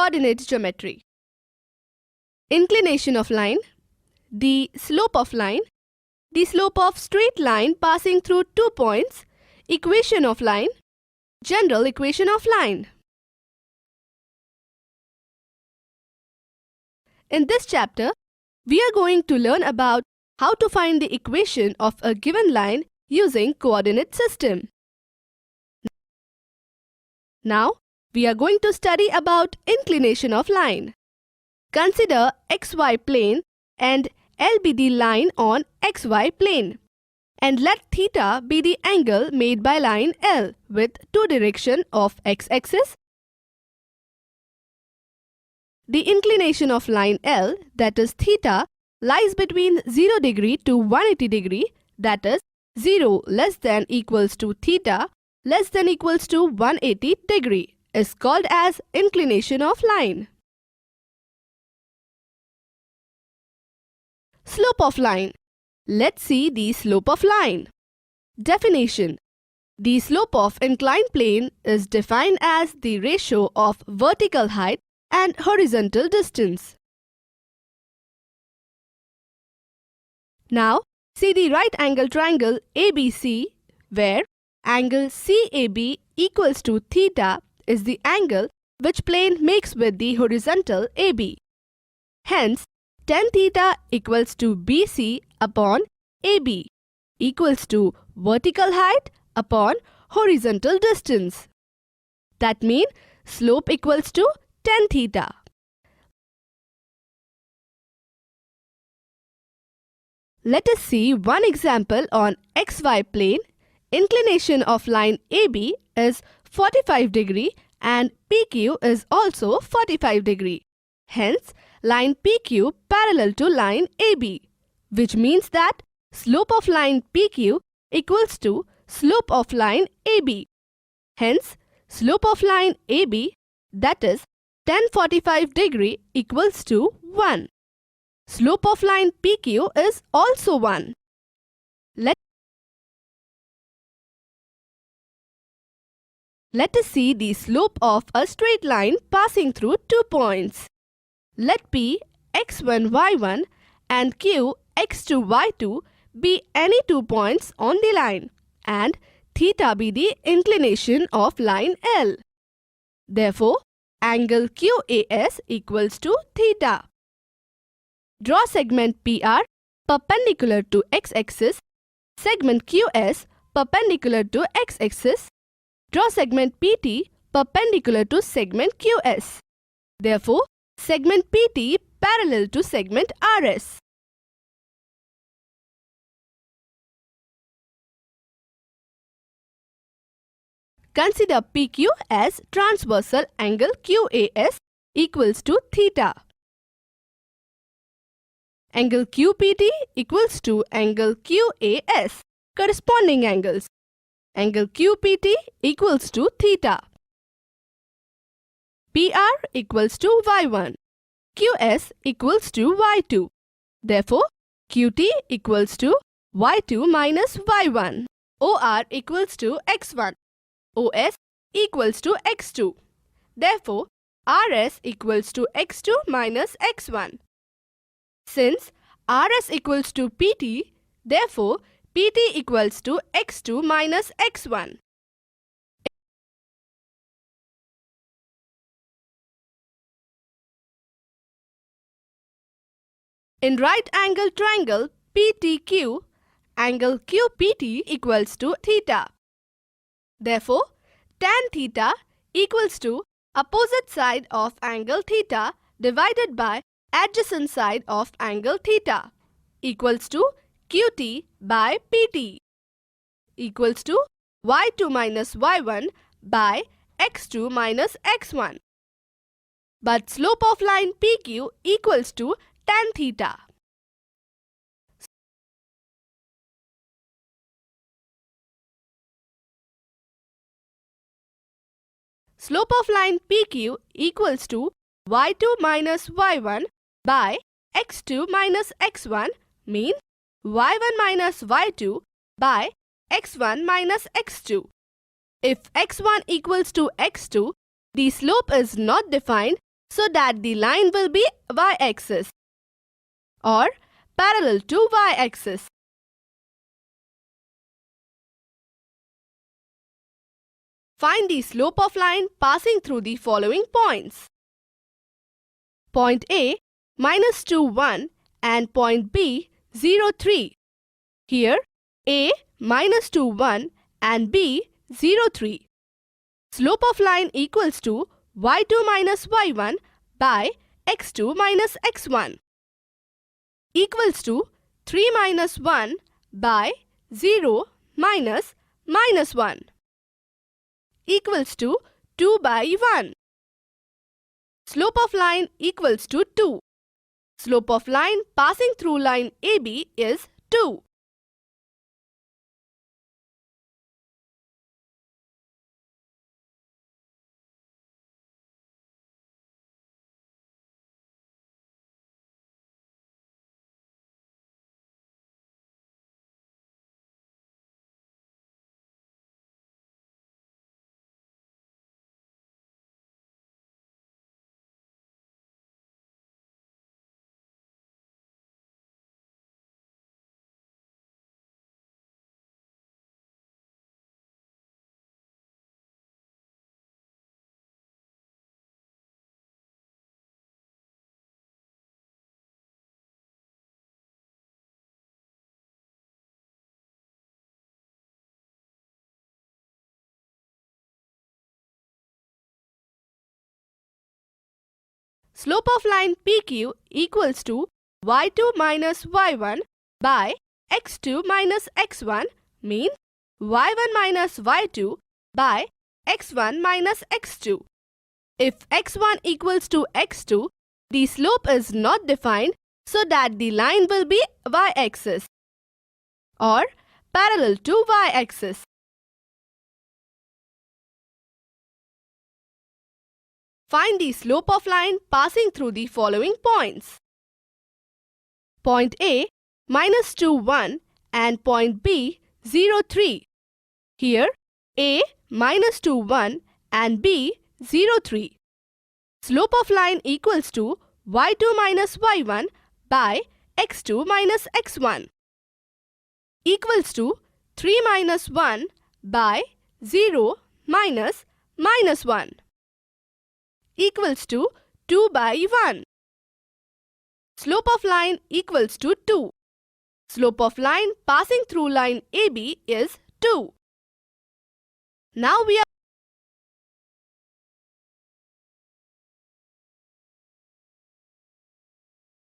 coordinate geometry. Inclination of line, the slope of line, the slope of straight line passing through 2 points, equation of line, general equation of line. In this chapter, we are going to learn about how to find the equation of a given line using coordinate system. Now, we are going to study about inclination of line. Consider XY plane and L be the line on XY plane. And let theta be the angle made by line L with 2 direction of x-axis. The inclination of line L, that is theta, lies between 0 degree to 180 degree, that is 0 less than equals to theta less than equals to 180 degree, is called as inclination of line. Slope of line. Let's see the slope of line. Definition. The slope of inclined plane is defined as the ratio of vertical height and horizontal distance. Now, see the right angle triangle ABC, where angle CAB equals to theta is the angle which plane makes with the horizontal AB. Hence, tan theta equals to BC upon AB equals to vertical height upon horizontal distance. That means slope equals to tan theta. Let us see one example on XY plane. Inclination of line AB is 45 degree and PQ is also 45 degree. Hence, line PQ parallel to line AB, which means that slope of line PQ equals to slope of line AB. Hence, slope of line AB, that is tan 45 degree, equals to 1. Slope of line PQ is also 1. Let us see the slope of a straight line passing through 2 points. Let P x1, y1 and Q x2, y2 be any 2 points on the line and theta be the inclination of line L. Therefore, angle QAS equals to theta. Draw segment PR perpendicular to x-axis, segment QS perpendicular to x-axis. Draw segment PT perpendicular to segment QS. Therefore, segment PT parallel to segment RS. Consider PQ as transversal angle QAS equals to theta. Angle QPT equals to angle QAS, corresponding angles. Angle QPT equals to theta. PR equals to y1. QS equals to y2. Therefore, QT equals to y2 minus y1. OR equals to x1. OS equals to x2. Therefore, RS equals to x2 minus x1. Since RS equals to PT, therefore, PT equals to x2 minus x1. In right angle triangle PTQ, angle QPT equals to theta. Therefore, tan theta equals to opposite side of angle theta divided by adjacent side of angle theta equals to QT by PT equals to y2 minus y1 by x2 minus x1. But slope of line PQ equals to tan theta. Slope of line PQ equals to y2 minus y1 by x2 minus x1 means y1 minus y2 by x1 minus x2. If x1 equals to x2, the slope is not defined, so that the line will be y-axis or parallel to y-axis. Find the slope of line passing through the following points. Point A -2, 1 and point B 0, 3. Here A -2, 1 and B 0, 3. Slope of line equals to y2 minus y1 by x2 minus x1 equals to 3 minus 1 by 0 minus minus 1 equals to 2 by 1. Slope of line equals to 2. Slope of line passing through line AB is 2. Slope of line PQ equals to y2 minus y1 by x2 minus x1 means y1 minus y2 by x1 minus x2. If x1 equals to x2, the slope is not defined so that the line will be y-axis or parallel to y-axis. Find the slope of line passing through the following points. Point A -2, 1 and point B 0, 3. Here A -2, 1 and B 0, 3. Slope of line equals to y2 minus y1 by x2 minus x1 equals to 3 minus 1 by 0 minus minus 1 equals to 2 by 1. Slope of line equals to 2. Slope of line passing through line AB is 2. Now we are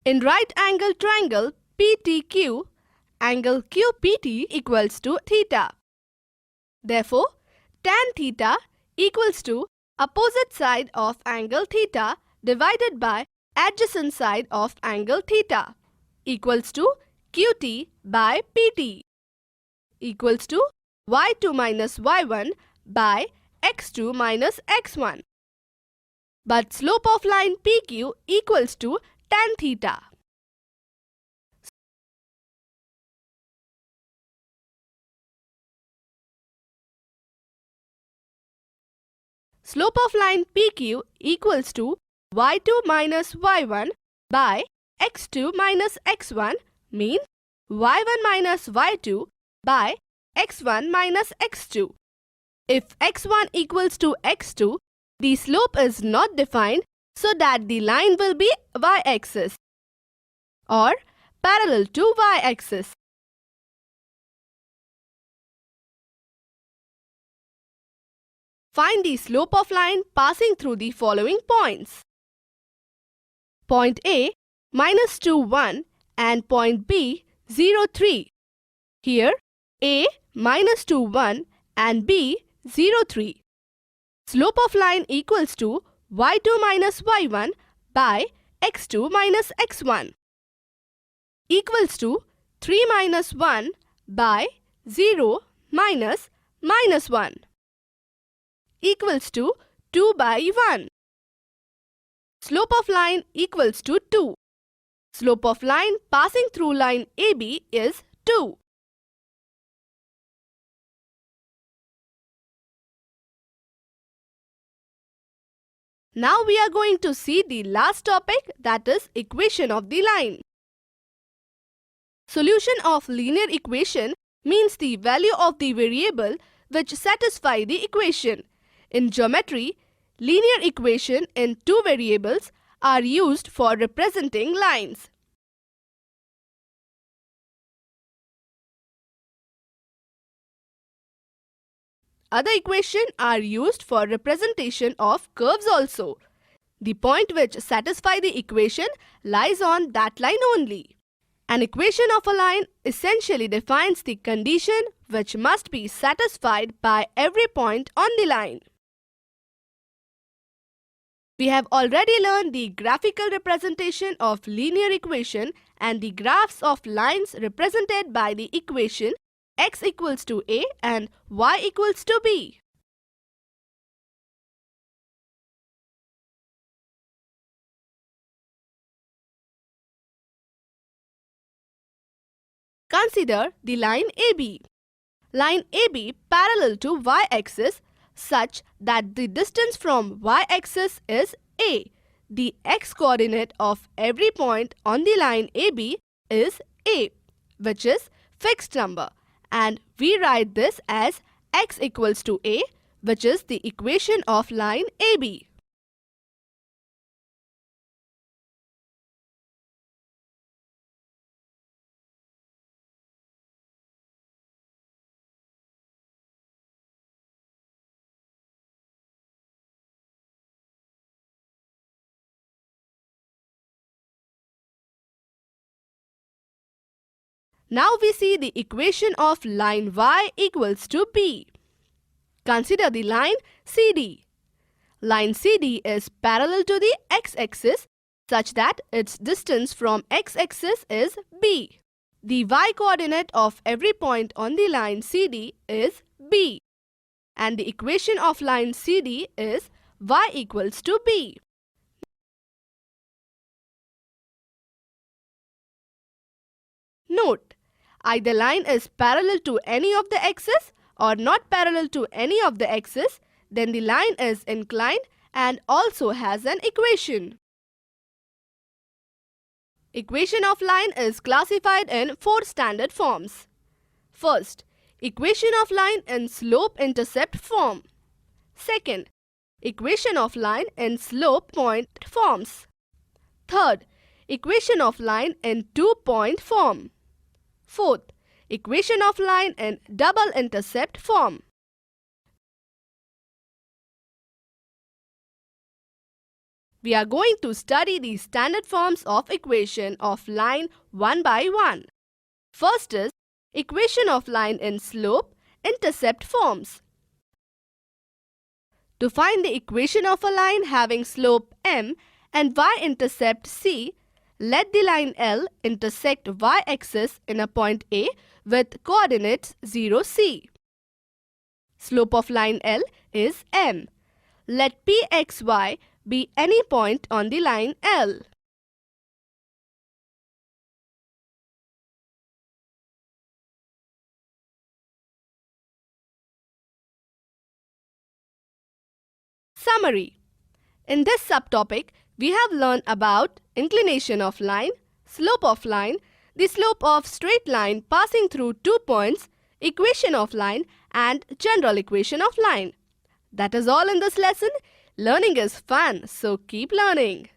in right angle triangle PTQ, angle QPT equals to theta. Therefore, tan theta equals to opposite side of angle theta divided by adjacent side of angle theta equals to QT by PT equals to y2 minus y1 by x2 minus x1. But slope of line PQ equals to tan theta. Slope of line PQ equals to y2 minus y1 by x2 minus x1 means y1 minus y2 by x1 minus x2. If x1 equals to x2, the slope is not defined so that the line will be y-axis or parallel to y-axis. Find the slope of line passing through the following points. Point A -2, 1 and point B 0, 3. Here A -2, 1 and B 0, 3. Slope of line equals to y2 minus y1 by x2 minus x1 equals to 3 minus 1 by 0 minus minus 1 equals to 2 by 1. Slope of line equals to 2. Slope of line passing through line AB is 2. Now we are going to see the last topic, that is equation of the line. Solution of linear equation means the value of the variable which satisfy the equation. In geometry, linear equation in two variables are used for representing lines. Other equations are used for representation of curves also. The point which satisfies the equation lies on that line only. An equation of a line essentially defines the condition which must be satisfied by every point on the line. We have already learned the graphical representation of linear equation and the graphs of lines represented by the equation x equals to a and y equals to b. Consider the line AB. Line AB parallel to y-axis such that the distance from y-axis is a. The x-coordinate of every point on the line AB is a, which is fixed number, and we write this as x equals to a, which is the equation of line AB. Now we see the equation of line y equals to b. Consider the line CD. Line CD is parallel to the x-axis such that its distance from x-axis is b. The y-coordinate of every point on the line CD is b, and the equation of line CD is y equals to b. Note, either line is parallel to any of the axes or not parallel to any of the axes, then the line is inclined and also has an equation. Equation of line is classified in four standard forms. First, equation of line in slope-intercept form. Second, equation of line in slope-point forms. Third, equation of line in two-point form. Fourth, equation of line in double intercept form. We are going to study the standard forms of equation of line one by one. First is equation of line in slope-intercept forms. To find the equation of a line having slope m and y-intercept c, let the line L intersect y-axis in a point A with coordinates 0, c. Slope of line L is m. Let Pxy be any point on the line L. Summary. In this subtopic, we have learned about inclination of line, slope of line, the slope of straight line passing through 2 points, equation of line and general equation of line. That is all in this lesson. Learning is fun, so keep learning.